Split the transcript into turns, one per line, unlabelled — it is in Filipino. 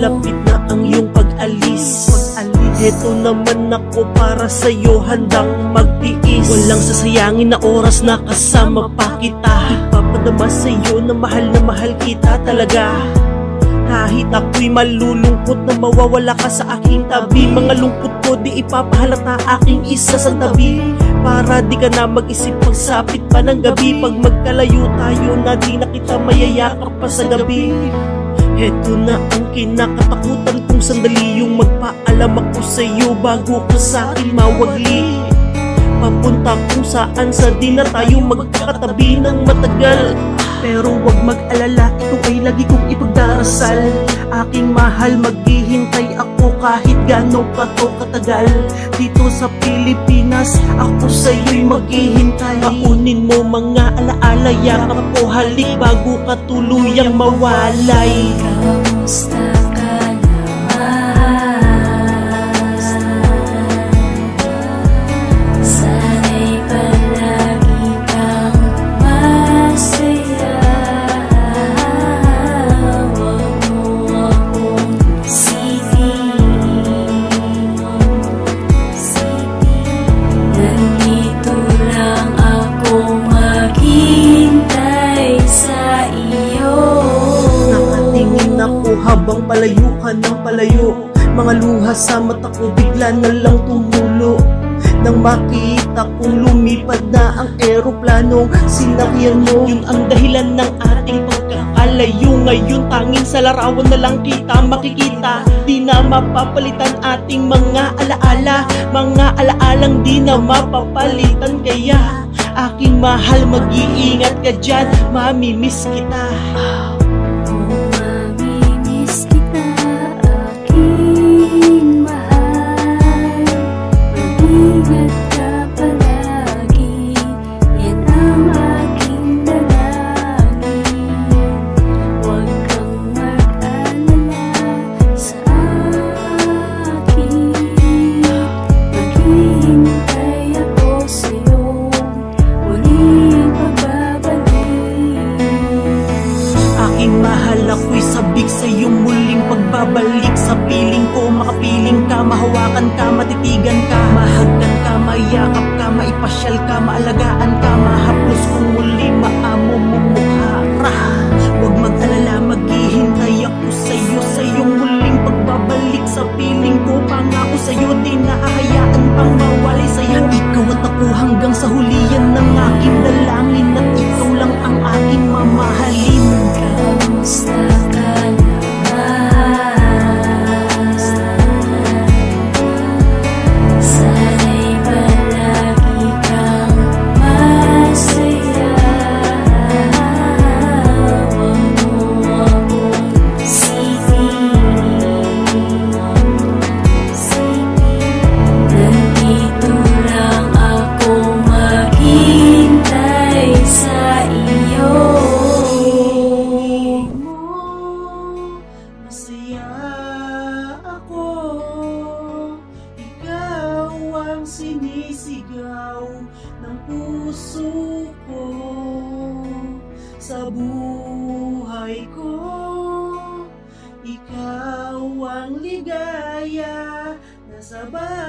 Malapit na ang iyong pag-alis. Heto naman ako para sa'yo, handang magtiis. Walang sasayangin na oras na kasama pa kita. Ipapadama sa'yo na mahal kita talaga. Kahit ako'y malulungkot na mawawala ka sa aking tabi, mga lungkot ko di ipapahalata aking isa sa tabi. Para di ka na mag-isip pagsapit pa ng gabi. Pag magkalayo tayo na di na kita mayayakap pa sa gabi. Heto na ang kinakatakutan kong sandali, yung magpaalam ako sa'yo bago ka sa'kin mawagli. Papunta kung saan sa di na tayo magkakatabi ng matagal. Pero wag mag-alala, ito ay lagi kong ipagdarasal. Aking mahal, maghihintay ako kahit gano'n pa to katagal. Dito sa Pilipinas, ako sa'yo'y maghihintay. Paunin mo mga alaala, yakap ko halik bago ka tuluyang mawalay.
Kamusta ka naman? Sana'y palagi kang masaya. Huwag mo akong isipin. Nandito lang ako maghintay sa iyo.
Nakatingin ako habang palayo ka ng palayo. Mga luha sa mata ko bigla na lang tumulo. Nang makita kong lumipad na ang eroplanong sinakyan mo, yun ang dahilan ng ating pagkakalayo. Ngayon tanging sa larawan na lang kita makikita. Di na mapapalitan ating mga alaala, mga alaalang di na mapapalitan. Kaya aking mahal, mag-iingat ka dyan, mamimiss kita.
Mamimiss kita, aking mahal. Mag-ingat ka palagi, yan ang aking dalangin. Huwag kang mag-alala sa akin. Maghihintay ako sa'yo, muling pagbabalik.
Aking mahal, ako'y sabik sa iyong muling pagbabalik. Sa piling ko, makapiling ka, mahawakan ka, matitigan ka, mahagdan ka, mayakap ka, maipasyal ka, maalagaan ka, mahaplos kong muli, maamo mo mukha. Huwag mag-alala, maghihintay ako sa'yo, sa iyong muling pagbabalik. Sa piling ko, pangako sa'yo, di naahayaan pang mawalay sa'yo. Ikaw at ako hanggang sa huliyan ng aking dalangin, at ikaw lang ang aking mamahalin.
Kamusta ka naman? Sana'y palagi kang masaya. Huwag mo akong isipin. Nandito lang ako maghintay sa iyo.
Masaya ako, ikaw ang sinisigaw ng puso ko. Sa buhay ko, ikaw ang ligaya na sabay